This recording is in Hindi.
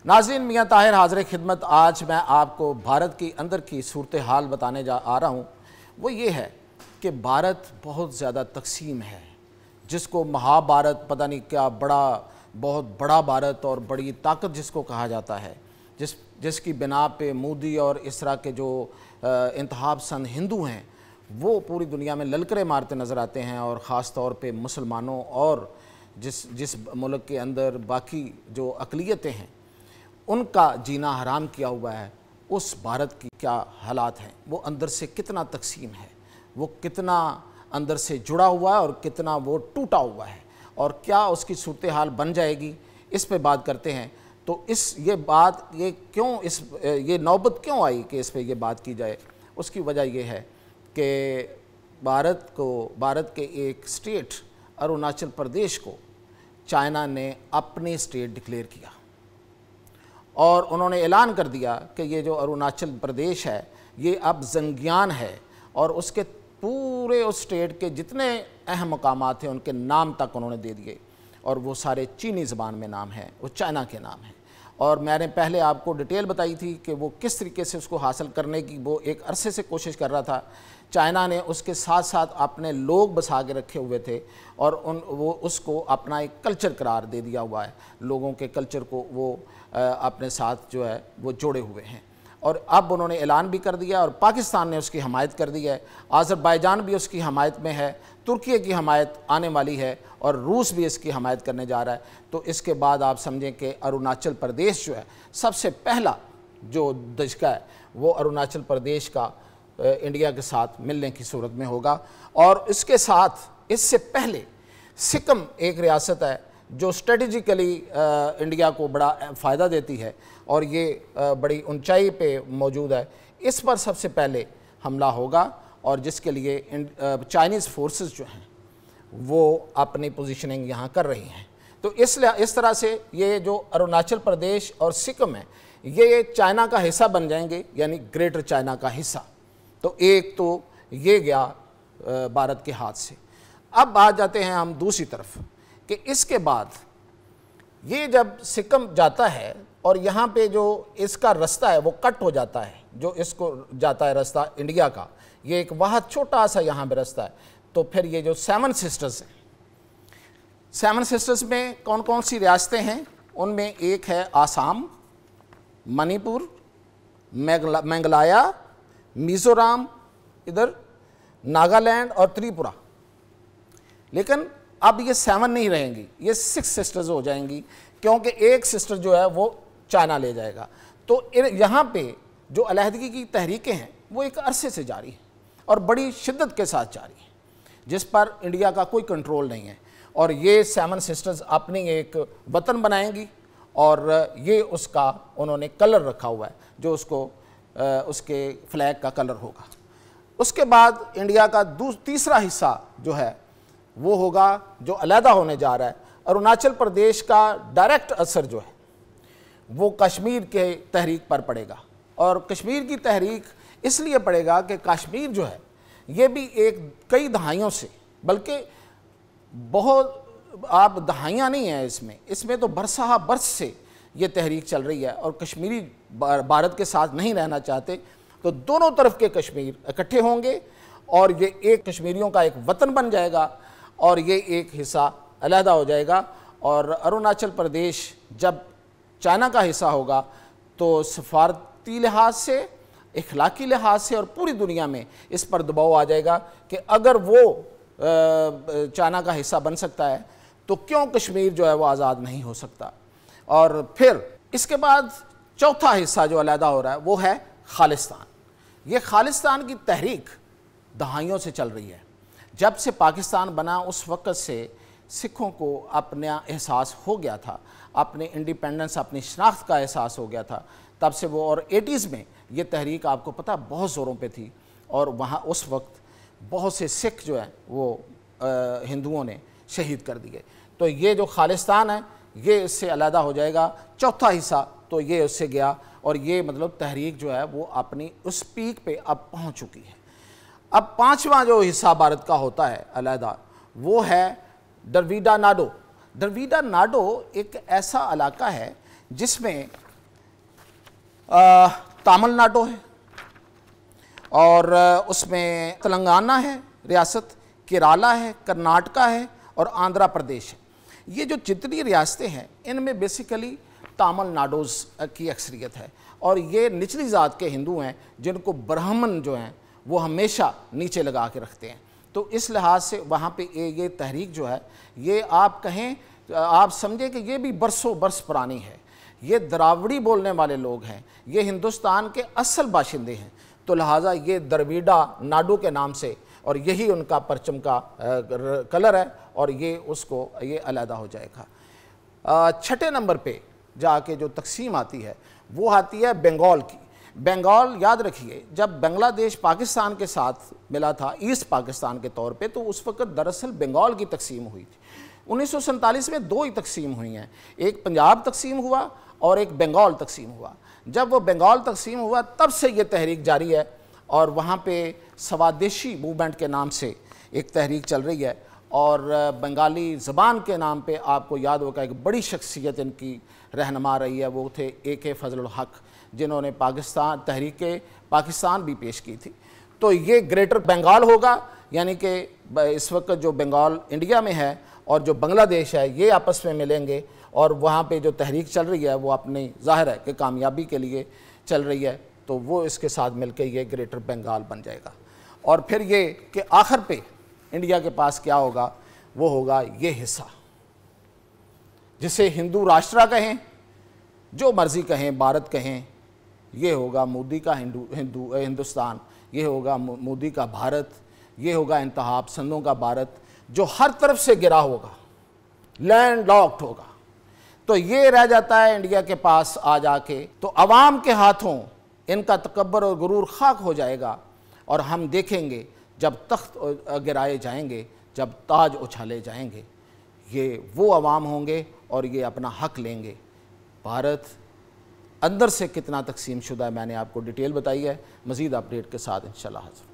नाज़रीन, मियाँ ताहिर हाज़िर खिदमत। आज मैं आपको भारत की अंदर की सूरत हाल बताने आ रहा हूँ। वो ये है कि भारत बहुत ज़्यादा तकसीम है, जिसको महाभारत पता नहीं क्या बहुत बड़ा भारत और बड़ी ताकत जिसको कहा जाता है, जिसकी बिना पे मोदी और इस तरह के जो इंतहाब पसंद हिंदू हैं वो पूरी दुनिया में ललकरे मारते नज़र आते हैं। और ख़ास तौर पे मुसलमानों और जिस मुल्क के अंदर बाकी जो अक़लियतें हैं उनका जीना हराम किया हुआ है, उस भारत की क्या हालात हैं, वो अंदर से कितना तकसीम है, वो कितना अंदर से जुड़ा हुआ है और कितना वो टूटा हुआ है, और क्या उसकी सूरत हाल बन जाएगी, इस पे बात करते हैं। तो ये नौबत क्यों आई कि इस पे ये बात की जाए। उसकी वजह ये है कि भारत के एक स्टेट अरुणाचल प्रदेश को चाइना ने अपनी स्टेट डिक्लेयर किया और उन्होंने ऐलान कर दिया कि ये जो अरुणाचल प्रदेश है ये अब ज़ंगियान है, और उसके पूरे उस स्टेट के जितने अहम मकामात थे उनके नाम तक उन्होंने दे दिए, और वो सारे चीनी ज़बान में नाम हैं, वो चाइना के नाम हैं। और मैंने पहले आपको डिटेल बताई थी कि वो किस तरीके से उसको हासिल करने की वो एक अरसे से कोशिश कर रहा था। चाइना ने उसके साथ साथ अपने लोग बसा के रखे हुए थे और वो उसको अपना एक कल्चर करार दे दिया हुआ है, लोगों के कल्चर को वो अपने साथ जो है वो जोड़े हुए हैं। और अब उन्होंने ऐलान भी कर दिया और पाकिस्तान ने उसकी हमायत कर दी है, अज़रबैजान भी उसकी हमायत में है, तुर्की की हमायत आने वाली है और रूस भी इसकी हमायत करने जा रहा है। तो इसके बाद आप समझें कि अरुणाचल प्रदेश जो है सबसे पहला जो दशका है वो अरुणाचल प्रदेश का इंडिया के साथ मिलने की सूरत में होगा। और इसके साथ इससे पहले सिक्किम एक रियासत है जो स्ट्रेटजिकली इंडिया को बड़ा फ़ायदा देती है और ये बड़ी ऊंचाई पे मौजूद है। इस पर सबसे पहले हमला होगा और जिसके लिए चाइनीज़ फोर्सेस जो हैं वो अपनी पोजीशनिंग यहाँ कर रही हैं। तो इस तरह से ये जो अरुणाचल प्रदेश और सिक्किम है ये चाइना का हिस्सा बन जाएंगे, यानी ग्रेटर चाइना का हिस्सा। तो एक तो ये गया भारत के हाथ से। अब आ जाते हैं हम दूसरी तरफ कि इसके बाद ये जब सिक्किम जाता है और यहाँ पे जो इसका रास्ता है वो कट हो जाता है, जो इसको जाता है रास्ता इंडिया का, ये एक बहुत छोटा सा यहाँ पे रास्ता है। तो फिर ये जो 7 सिस्टर्स हैं, 7 सिस्टर्स में कौन कौन सी रियासतें हैं, उनमें एक है आसाम, मणिपुर, मेघालय, मिज़ोरम, इधर नागालैंड और त्रिपुरा। लेकिन अब ये 7 नहीं रहेंगी, ये 6 सिस्टर्स हो जाएंगी, क्योंकि एक सिस्टर जो है वो चाइना ले जाएगा। तो यहाँ पे जो अलहदगी की तहरीकें हैं वो एक अरसे से जारी हैं और बड़ी शिद्दत के साथ जारी हैं, जिस पर इंडिया का कोई कंट्रोल नहीं है। और ये 7 सिस्टर्स अपनी एक वतन बनाएंगी और ये उसका उन्होंने कलर रखा हुआ है जो उसके फ्लैग का कलर होगा। उसके बाद इंडिया का तीसरा हिस्सा जो है वो होगा जो अलहदा होने जा रहा है। अरुणाचल प्रदेश का डायरेक्ट असर जो है वो कश्मीर के तहरीक पर पड़ेगा, और कश्मीर की तहरीक इसलिए पड़ेगा कि कश्मीर जो है ये भी कई दहाइयों से, बल्कि बहुत आप दहाइयाँ नहीं हैं इसमें तो बरसहा बरस से ये तहरीक चल रही है और कश्मीरी भारत के साथ नहीं रहना चाहते। तो दोनों तरफ के कश्मीर इकट्ठे होंगे और ये एक कश्मीरियों का एक वतन बन जाएगा और ये एक हिस्सा अलहदा हो जाएगा। और अरुणाचल प्रदेश जब चाइना का हिस्सा होगा तो सफारती लिहाज से, इखलाकी लिहाज से और पूरी दुनिया में इस पर दबाव आ जाएगा कि अगर वो चाइना का हिस्सा बन सकता है तो क्यों कश्मीर जो है वो आज़ाद नहीं हो सकता। और फिर इसके बाद चौथा हिस्सा जो अलहदा हो रहा है वो है खालिस्तान। ये खालिस्तान की तहरीक दहाइयों से चल रही है। जब से पाकिस्तान बना उस वक़्त से सिखों को अपना एहसास हो गया था, अपने इंडिपेंडेंस, अपनी शनाख्त का एहसास हो गया था। तब से वो, और 80s में ये तहरीक आपको पता बहुत ज़ोरों पे थी और वहाँ उस वक्त बहुत से सिख जो हैं वो हिंदुओं ने शहीद कर दिए। तो ये जो खालिस्तान है ये इससे अलहदा हो जाएगा। चौथा हिस्सा तो ये उससे गया और ये मतलब तहरीक जो है वो अपनी उस पीक पे अब पहुँच चुकी है। अब पांचवा जो हिस्सा भारत का होता है अलहदा वो है द्रविड़ा नाडो। द्रविड़ा नाडो एक ऐसा इलाका है जिसमें तमिलनाडु है और उसमें तेलंगाना है रियासत, केरला है, कर्नाटका है और आंध्र प्रदेश है। ये जो जितनी रियासतें हैं इनमें बेसिकली तमिलनाडुज की अक्सरियत है और ये निचली ज़ात के हिंदू हैं जिनको ब्राह्मण जो हैं वो हमेशा नीचे लगा के रखते हैं। तो इस लिहाज से वहाँ पे ये तहरीक जो है ये आप कहें, आप समझें कि ये भी बरसों बरस पुरानी है। ये द्राविड़ी बोलने वाले लोग हैं, ये हिंदुस्तान के असल बाशिंदे हैं, तो लिहाजा ये द्रविड़ा नाडु के नाम से, और यही उनका परचम का कलर है और ये उसको ये अलहदा हो जाएगा। छठे नंबर पे जाके जो तकसीम आती है वो आती है बंगाल की। बंगाल याद रखिए, जब बांग्लादेश पाकिस्तान के साथ मिला था ईस्ट पाकिस्तान के तौर पे, तो उस वक्त दरअसल बंगाल की तकसीम हुई थी। 1947 में दो ही तकसीम हुई हैं, एक पंजाब तकसीम हुआ और एक बंगाल तकसीम हुआ। जब वो बंगाल तकसीम हुआ तब से ये तहरीक जारी है और वहाँ पे स्वदेशी मूवमेंट के नाम से एक तहरीक चल रही है। और बंगाली ज़बान के नाम पे आपको याद होगा एक बड़ी शख्सियत इनकी रहनुमा रही है, वो थे AK फजलुल हक, जिन्होंने पाकिस्तान तहरीक पाकिस्तान भी पेश की थी। तो ये ग्रेटर बंगाल होगा, यानी कि इस वक्त जो बंगाल इंडिया में है और जो बांग्लादेश है ये आपस में मिलेंगे और वहाँ पे जो तहरीक चल रही है वो अपनी ज़ाहिर है कि कामयाबी के लिए चल रही है, तो वो इसके साथ मिलकर ये ग्रेटर बंगाल बन जाएगा। और फिर ये कि आखिर पे इंडिया के पास क्या होगा, वो होगा ये हिस्सा जिसे हिंदू राष्ट्र कहें, जो मर्ज़ी कहें, भारत कहें, ये होगा मोदी का हिंदुस्तान, ये होगा मोदी का भारत, ये होगा इंतहा पसंदों का भारत जो हर तरफ से गिरा होगा, लैंड लॉक्ड होगा। तो ये रह जाता है इंडिया के पास आ जाके, तो अवाम के हाथों इनका तकब्बर और गुरूर खाक हो जाएगा और हम देखेंगे जब तख्त गिराए जाएंगे, जब ताज उछाले जाएंगे, ये वो अवाम होंगे और ये अपना हक लेंगे। भारत अंदर से कितना तकसीम शुदा है मैंने आपको डिटेल बताई है। मज़ीद अपडेट के साथ इंशाल्लाह हाज़िर।